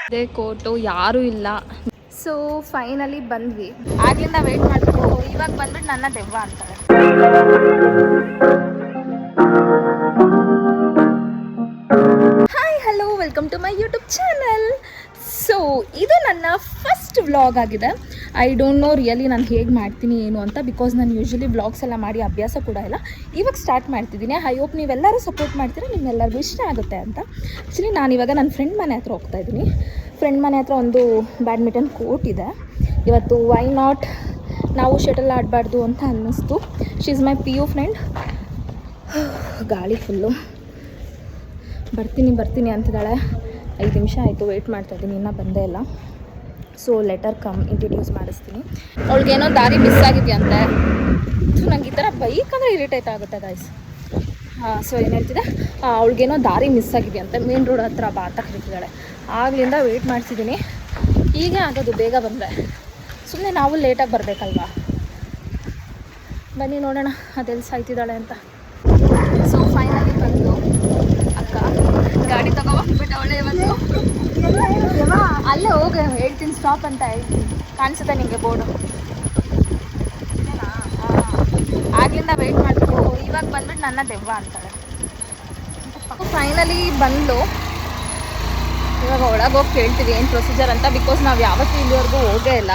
ಅದೇ ಕೋಟು ಯಾರೂ ಇಲ್ಲ. ಸೊ ಫೈನಲಿ ಬಂದ್ವಿ. ಆಗ್ಲಿಂದ ವೇಟ್ ಮಾಡ್ತು, ಇವಾಗ ಬಂದ್ಬಿಟ್ಟು ನನ್ನ ದೆವ್ವ ಅಂತಾಳೆ. Hi hello, welcome to my YouTube channel. So ಇದು ನನ್ನ ಫಸ್ಟ್ ವ್ಲಾಗ್ ಆಗಿದೆ. ಐ ಡೋಂಟ್ ನೋ ರಿಯಲಿ ನಾನು ಹೇಗೆ ಮಾಡ್ತೀನಿ ಏನು ಅಂತ, ಬಿಕಾಸ್ ನಾನು ಯೂಶ್ವಲಿ ವ್ಲಾಗ್ಸ್ ಎಲ್ಲ ಮಾಡಿ ಅಭ್ಯಾಸ ಕೂಡ ಇಲ್ಲ. ಇವಾಗ ಸ್ಟಾರ್ಟ್ ಮಾಡ್ತಿದ್ದೀನಿ. ಐ ಹೋಪ್ ನೀವೆಲ್ಲರೂ ಸಪೋರ್ಟ್ ಮಾಡ್ತೀರಾ, ನಿಮ್ಮೆಲ್ಲರಿಗೂ ಇಷ್ಟ ಆಗುತ್ತೆ ಅಂತ. ಆ್ಯಕ್ಚುಲಿ ನಾನಿವಾಗ ನನ್ನ ಫ್ರೆಂಡ್ ಮನೆ ಹತ್ರ ಹೋಗ್ತಾ ಇದ್ದೀನಿ. ಫ್ರೆಂಡ್ ಮನೆ ಹತ್ರ ಒಂದು ಬ್ಯಾಡ್ಮಿಂಟನ್ ಕೋರ್ಟ್ ಇದೆ. ಇವತ್ತು ವೈ ನಾಟ್ ನಾವು ಶಟಲ್ ಆಡಬಾರ್ದು ಅಂತ ಅನ್ನಿಸ್ತು. She is my PU friend. ಗಾಳಿ ಫುಲ್ಲು. ಬರ್ತೀನಿ ಅಂತಿದ್ದಾಳೆ. 5 ನಿಮಿಷ ಆಯಿತು ವೆಯ್ಟ್ ಮಾಡ್ತಾಯಿದ್ದೀನಿ, ಇನ್ನೂ ಬಂದೇ ಇಲ್ಲ. ಸೊ ಲೆಟರ್ ಕಮ್, ಇಂಟ್ರಡ್ಯೂಸ್ ಮಾಡಿಸ್ತೀನಿ. ಅವಳಿಗೇನೋ ದಾರಿ ಮಿಸ್ ಆಗಿದೆಯಂತೆ. ನಂಗೆ ಈ ಥರ ಬೈಕ್ ಅಂದರೆ ಇರಿಟೇಟ್ ಆಗುತ್ತೆ ಗೈಸ್. ಸೊ ಏನು ಹೇಳ್ತಿದ್ದೆ, ಅವಳಿಗೇನೋ ದಾರಿ ಮಿಸ್ ಆಗಿದೆಯಂತೆ. ಮೇನ್ ರೋಡ್ ಹತ್ರ ಬಾ ಅಂತ ಕರಿತಿದ್ದಾಳೆ. ಆಗ್ಲಿಂದ ವೆಯ್ಟ್ ಮಾಡ್ತಿದ್ದೀನಿ. ಹೀಗೆ ಆಗೋದು, ಬೇಗ ಬಂದರೆ ಸುಮ್ಮನೆ ನಾವು ಲೇಟಾಗಿ ಬರಬೇಕಲ್ವಾ. ಬನ್ನಿ ನೋಡೋಣ ಅದೆಲ್ಲಿ ಸಾಯ್ತಿದ್ದಾಳೆ ಅಂತ. ಸೊ ಫೈನಲಿ ಬಂದು ಅಕ್ಕ ಗಾಡಿ ತಗೊಬಿಟ್ಟವಳೆ ಇವತ್ತು. ಅಲ್ಲೇ ಹೋಗಿ ಹೇಳ್ತೀನಿ, ಸ್ಟಾಪ್ ಅಂತ ಹೇಳ್ತೀನಿ. ಕಾಣಿಸುತ್ತೆ ನಿಮಗೆ ಬೋರ್ಡು? ಆಗ್ಲಿಂದ ವೆಯ್ಟ್ ಮಾಡ್ತಿದ್ದು, ಇವಾಗ ಬಂದ್ಬಿಟ್ಟು ನನ್ನ ದೆವ್ವ ಅಂತಾಳೆ. ಫೈನಲಿ ಬಂದು ಇವಾಗ ಒಳಗೆ ಹೋಗಿ ಕೇಳ್ತೀವಿ ಏನು ಪ್ರೊಸೀಜರ್ ಅಂತ. ಬಿಕಾಸ್ ನಾವು ಯಾವತ್ತೂ ಇಲ್ಲಿವರೆಗೂ ಹೋಗೇ ಇಲ್ಲ.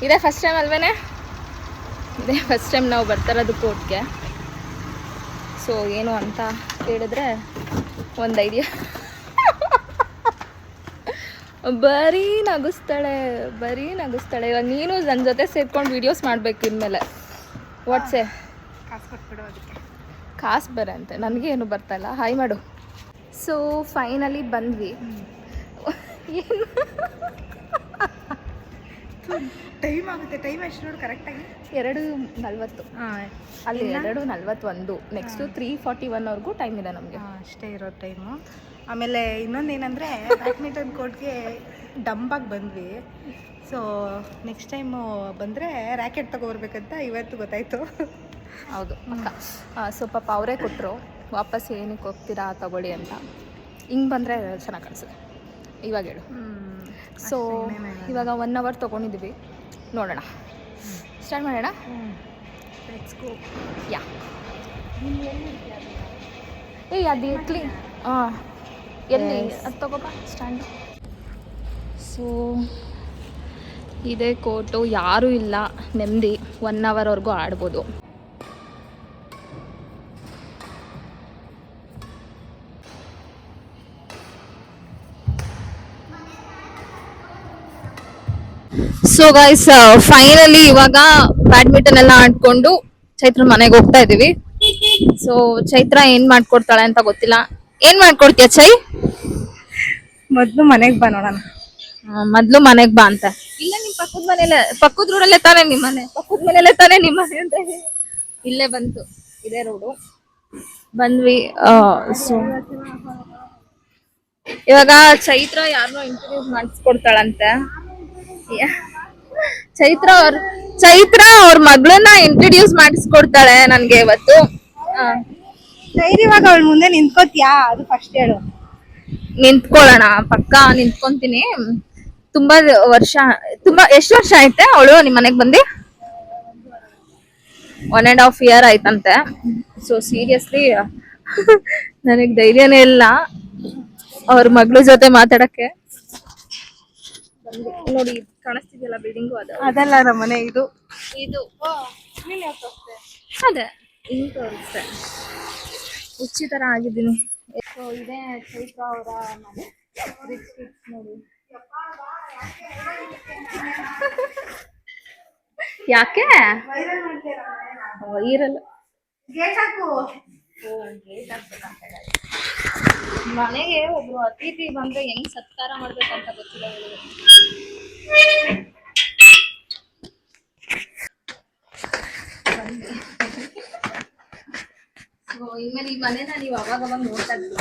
ಇದೇ ಫಸ್ಟ್ ಟೈಮ್ ಅಲ್ವೇ? ಇದೇ ಫಸ್ಟ್ ಟೈಮ್ ನಾವು ಬರ್ತಾರದು ಕೋರ್ಟ್ಗೆ. ಸೊ ಏನು ಅಂತ ಕೇಳಿದ್ರೆ ಒಂದು ಐಡಿಯಾ. ಬರೀ ನಗಿಸ್ತಾಳೆ. ಇವಾಗ ನೀನು ನನ್ನ ಜೊತೆ ಸೇರ್ಕೊಂಡು ವೀಡಿಯೋಸ್ ಮಾಡಬೇಕು ಇನ್ಮೇಲೆ. ವಾಟ್ಸೇ ಕಾಸು ಕೊಟ್ಬಿಡು ಅದಕ್ಕೆ. ಕಾಸು ಬರಂತೆ, ನನಗೆ ಏನು ಬರ್ತಾಯಿಲ್ಲ. ಹಾಯ್ ಮಾಡು. ಸೊ ಫೈನಲಿ ಬಂದ್ವಿ. ಏನು ಟೈಮ್ ಆಗುತ್ತೆ. ಟೈಮ್ ಎಷ್ಟು ನೋಡು ಕರೆಕ್ಟಾಗಿ? 2:40. ಅಲ್ಲಿ 2:41. ನೆಕ್ಸ್ಟು 3:41ವರೆಗೂ ಟೈಮ್ ಇದೆ ನಮಗೆ. ಅಷ್ಟೇ ಇರೋ ಟೈಮು. ಆಮೇಲೆ ಇನ್ನೊಂದು ಏನಂದರೆ, ಬ್ಯಾಡ್ಮಿಂಟನ್ ಕೋರ್ಟ್ಗೆ ಡಂಬಾಗಿ ಬಂದ್ವಿ. ಸೊ ನೆಕ್ಸ್ಟ್ ಟೈಮು ಬಂದರೆ ರ್ಯಾಕೆಟ್ ತೊಗೊಬರ್ಬೇಕಂತ ಇವತ್ತು ಗೊತ್ತಾಯಿತು. ಹೌದು ಅಕ್ಕ. ಸೊ ಪಾಪ ಅವರೇ ಕೊಟ್ಟರು, ವಾಪಸ್ ಏನಕ್ಕೆ ಹೋಗ್ತೀರಾ ತಗೊಳ್ಳಿ ಅಂತ. ಹಿಂಗೆ ಬಂದರೆ ಚೆನ್ನಾಗಿ ಕಾಣಿಸುತ್ತೆ. ಇವಾಗ ಹೇಳು. ಸೊ ಇವಾಗ 1 hour ತೊಗೊಂಡಿದ್ದೀವಿ. ನೋಡೋಣ, ಸ್ಟಾರ್ಟ್ ಮಾಡೋಣ. Let's go. ಯಾ ಅದು ಕ್ಲೀನ್. ಎಲ್ಲಿ ಅದು ತಗೋಬ ಸ್ಟ್ಯಾಂಡ್. ಸೊ ಇದೇ ಕೋರ್ಟು, ಯಾರೂ ಇಲ್ಲ, ನೆಮ್ಮದಿ. 1 hourವರೆಗೂ ಆಡ್ಬೋದು. ಸೊ ಗೈಸ್ ಫೈನಲಿ ಇವಾಗ ಬ್ಯಾಡ್ಮಿಂಟನ್ ಎಲ್ಲ ಆಡ್ಕೊಂಡು ಚೈತ್ರ ಮನೆಗೆ ಹೋಗ್ತಾ ಇದೀವಿ. ಸೊ ಚೈತ್ರ ಏನ್ ಮಾಡ್ಕೊಡ್ತಾಳೆ ಅಂತ ಗೊತ್ತಿಲ್ಲ. ಏನ್ ಮಾಡ್ಕೊಡ್ತೀಯ ಚೈ? ಮೊದಲು ಮನೆಗೆ ಬಾ ನೋಡೋಣ. ಮೊದ್ಲು ಮನೆಗ್ ಬಾ ಅಂತ. ಇಲ್ಲ ನಿಮ್ ಪಕ್ಕದ ಮನೇಲೆ, ಪಕ್ಕದ ರೋಡಲ್ಲೇ ತಾನೇ ನಿಮ್ ಮನೆ? ಪಕ್ಕದ ಮನೇಲೆ ತಾನೇ ನಿಮ್ ಮನೆ ಅಂತ. ಇಲ್ಲೇ ಬಂತು, ಇದೇ ರೋಡು. ಬಂದ್ವಿ. ಸೊ ಇವಾಗ ಚೈತ್ರ ಯಾರನ್ನೋ ಇಂಟ್ರೊಡ್ಯೂಸ್ ಮಾಡಿಸ್ಕೊಡ್ತಾಳಂತೆ. ಚೈತ್ರ ಅವ್ರ ಮಗಳನ್ನ ಇಂಟ್ರೊಡ್ಯೂಸ್ ಮಾಡಿಸ್ಕೊಡ್ತಾಳೆ ನನ್ಗೆ ಇವತ್ತು. ಧೈರ್ಯವಾಗ ಅವಳ ಮುಂದೆ ನಿಂತ್ಕೋತಿಯಾ? ಅದು ಫಸ್ಟ್ ಹೇಳು. ನಿಂತ್ಕೊಳ್ಳೋಣ, ಪಕ್ಕ ನಿಂತ್ಕೊಂತೀನಿ. ಎಷ್ಟು ವರ್ಷ ಆಯ್ತೆ ಅವಳು ನಿಮ್ ಮನೆಗ್ ಬಂದಿ? 1.5 year ಆಯ್ತಂತೆ. ಸೊ ಸೀರಿಯಸ್ಲಿ ನನಗ್ ಧೈರ್ಯನೇ ಇಲ್ಲ ಅವ್ರ ಮಗಳ ಜೊತೆ ಮಾತಾಡಕ್ಕೆ. ನೋಡಿ ಕಾಣಿಸ್ತಿದ್ಯಲ್ಲ ಬಿಲ್ಡಿಂಗು, ಅದಲ್ಲ ನಮ್ಮ ಮನೆ. ಇದು ಅದೇ ಹಿಂಗ್ ತೋರಿಸ್ತೆ. ಹುಚ್ಚಿ ತರ ಆಗಿದ್ದೀನಿ. ಸೊ ಇದೇ ಚೈತ್ರ ಅವರ ಮನೆ. ನೋಡಿ ಯಾಕೆ ಇರಲ್ಲ. ಮನೆಗೆ ಒಬ್ರು ಅತಿಥಿ ಬಂದ್ರೆ ಹೆಂಗ್ ಸತ್ಕಾರ ಮಾಡ್ಬೇಕಂತ ಗೊತ್ತಿಲ್ಲ. ಇನ್ಮೇಲೆ ಈ ಮನೆನ ನೀವು ಅವಾಗ ನೋಡ್ತಾ ಇದ್ದೀವಿ.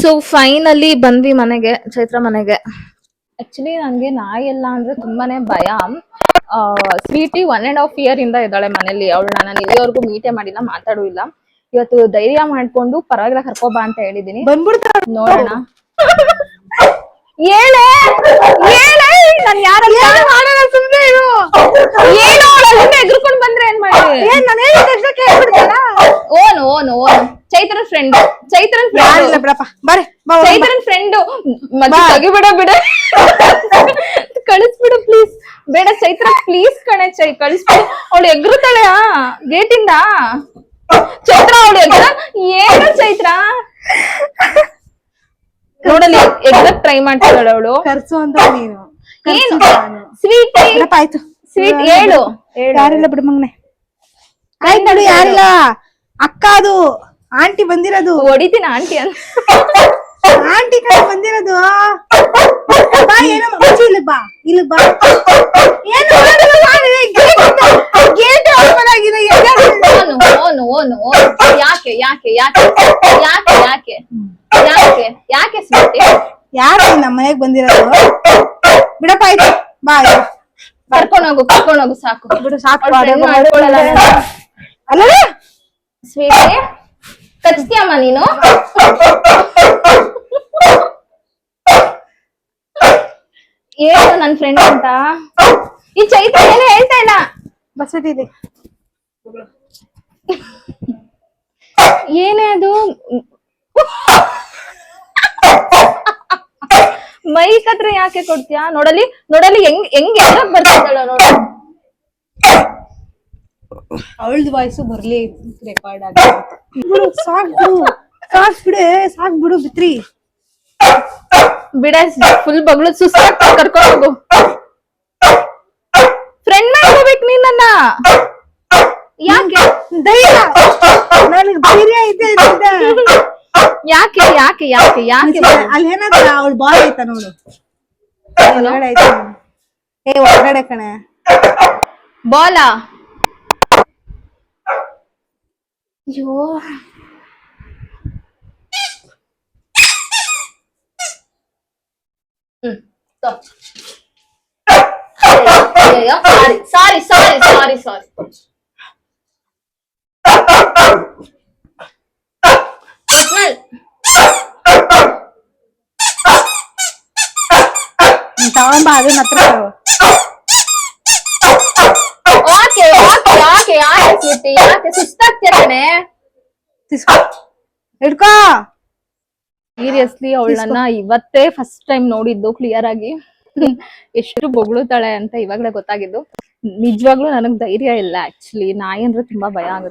ಸೊ ಫೈನಲಿ ಬಂದ್ವಿ ಮನೆಗೆ, ಚೈತ್ರ ಮನೆಗೆ. ಆಕ್ಚುಲಿ ನನಗೆ ನಾಯಿ ಎಲ್ಲ ಅಂದ್ರೆ ತುಂಬಾನೇ ಭಯ. ಸ್ವೀಟಿ 1.5 year ಇಂದ ಇದ್ದಾಳೆ ಮನೇಲಿ. ಅವಳನ್ನ ನಾನು ಇಲ್ಲಿವರೆಗೂ ಮೀಟೇ ಮಾಡಿಲ್ಲ, ಮಾತಾಡೂ ಇಲ್ಲ. ಇವತ್ತು ಧೈರ್ಯ ಮಾಡ್ಕೊಂಡು ಪರವಾಗಿಲ್ಲ ಕರ್ಕೊಬಾ ಅಂತ ಹೇಳಿದೀನಿ. ಬಂದ್ಬಿಡ್ತಾಳ ನೋಡೋಣ. ಹೇಳೆ ಹೇಳೆ ನಾನ್ ಯಾರಲ್ಲ ಸುಮ್ನೆ ಇರು. ಏನೋ ಅಲ್ಲಿಂದ ಎದುರ್ಕೊಂಡ್ ಬಂದ್ರೆ ಏನ್ ಮಾಡಿ ಏನ್ ನಾನು ಹೇಳಿದ ತಕ್ಷಣ ಕೇಳ್ಬಿಡ್ತಾಳ. ಓನು ಚೈತ್ರನ್ ಫ್ರೆಂಡ್ ಯಾರಿಲ್ಲ ಬಿಡಪ್ಪ ಬಾರೆ ಬಾ ಚೈತ್ರನ್ ಫ್ರೆಂಡ್ ಮತ್ತೆ ತೆಗಿಬಿಡ ಬಿಡ ಕಳಿಸ್ಬಿಡು ಪ್ಲೀಸ್. ಬೇಡ ಚೈತ್ರ ಪ್ಲೀಸ್ ಕಣೆ ಕಳಿಸ್ಬಿಡು. ಅವಳು ಎಗ್ರುತ್ತಾಳೆ ಗೇಟಿಂದ. ಚೈತ್ರ ಅವಳು ಏನು ಚೈತ್ರ ನೋಡಲಿ ಎಗ್ರಕ್ ಟ್ರೈ ಮಾಡ್ತಾಳೆ ಅವಳು. ಕರ್ಸು ಅಂತ ನೀನು ಏನು ಸ್ವೀಟ್ ಆಯ್ತು ಸ್ವೀಟ್ ಹೇಳು. ಯಾರಿಲ್ಲ ಬಿಡು ಮಗನೆ. ಆಯ್ತು ನೋಡು ಯಾರಿಲ್ಲ. ಅಕ್ಕ ಅದು ಆಂಟಿ ಬಂದಿರೋದು. ಹೊಡಿತೀನಿ ಆಂಟಿ ಅಂತ. ಆಂಟಿ ಕಡೆ ಬಂದಿರೋದು. ಬಾ ಏನೋ ಮಚ್ಚಿ ಇಲ್ಲಿ ಬಾ ಇಲ್ಲಿ ಬಾ. ಏನು ಗೇಟ್ ಓಪನ್ ಆಗಿದೆ. ಓನು ಯಾಕೆ ಯಾಕೆ ಯಾಕೆ ಯಾಕೆ ಯಾಕೆ ಯಾಕೆ ಯಾಕೆ ಸ್ವೀಟ್ ಯಾರು ನಮ್ಮ ಮನೆಗ್ ಬಂದಿರೋದು. ಬಿಡಪ್ಪ ಆಯ್ತು ಬಾ ಕರ್ಕೊಂಡೋಗು ಸಾಕು ಬಿಡು ಸಾಕು. ಮಾಡ್ಕೊಳಲ್ಲ ಅಲ್ಲ ಸ್ವೀಟ್ ಕಚ್ತೀಯಮ್ಮ ನೀನು. ಏನು ನನ್ ಫ್ರೆಂಡ್ ಅಂತ ಈ ಚೈತ್ರ ಏನೋ ಹೇಳ್ತಾ ಇಲ್ಲ. ಬಸ್ಬಿಟ್ಟಿದೆ ಏನೇ ಅದು ಮೈಕ್ ಹತ್ರ ಯಾಕೆ ಕೊಡ್ತೀಯಾ. ನೋಡಲಿ ಹೆಂಗ್ ಎಲ್ಲ ಬರ್ತಿದ್ದಾಳ ನೋಡ. ಅವಳದ್ ವಾಯ್ಸು ಬರ್ಲಿ ರೆಕಾರ್ಡ್ ಆಗಿ. ಬಿಡು ಸಾಕ್ ಬಿಡು ಬಿತ್ರಿ ಬಿಡ ಫುಲ್ ಬಗ್ಳು ಸುಸ್ತಾಗ್ತಾ ಕರ್ಕೊಂಡು ಹೋಗು. ಫ್ರೆಂಡ್ ಮಾಡ್ಕೋಬೇಕು ನೀನ್ ನನ್ನ. ಯಾಕೆ ಧೈರ್ಯ ನನಗೆ ಧೈರ್ಯ ಇದೆ. ಯಾಕೆ ಯಾಕೆ ಯಾಕೆ ಯಾಕೆ ಅಲ್ಲಿ ಏನಾದ್ರ ಅವಳು ಬಾಯ್ ಆಯ್ತಾ ನೋಡು. ಒಳಗಡೆ ಆಯ್ತಾ ಒಳಗಡೆ ಕಣೆ ಬಾಲ. ಅಯ್ಯೋ ಸಾರಿ ತಗೊಂಬ ಅದನ್ನ ಹತ್ರ ಯಾಕೆ ಸುಸ್ತಾಗ್ತೀಯ ಕಣೆ. ಹಿಡ್ಕೋ. ಸೀರಿಯಸ್ಲಿ ಅವಳನ್ನ ಇವತ್ತೇ ಫಸ್ಟ್ ಟೈಮ್ ನೋಡಿದ್ದು ಕ್ಲಿಯರ್ ಆಗಿ. ಎಷ್ಟು ಬೊಗಳುತ್ತಾಳೆ ಅಂತ ಇವಾಗ್ಲೇ ಗೊತ್ತಾಗಿದ್ದು. ನಿಜವಾಗ್ಲೂ ನನಗ್ ಧೈರ್ಯ ಇಲ್ಲ ಆಕ್ಚುಲಿ. ನಾಯಿ ಅಂದ್ರೆ ತುಂಬಾ ಭಯ ಆಗುತ್ತೆ.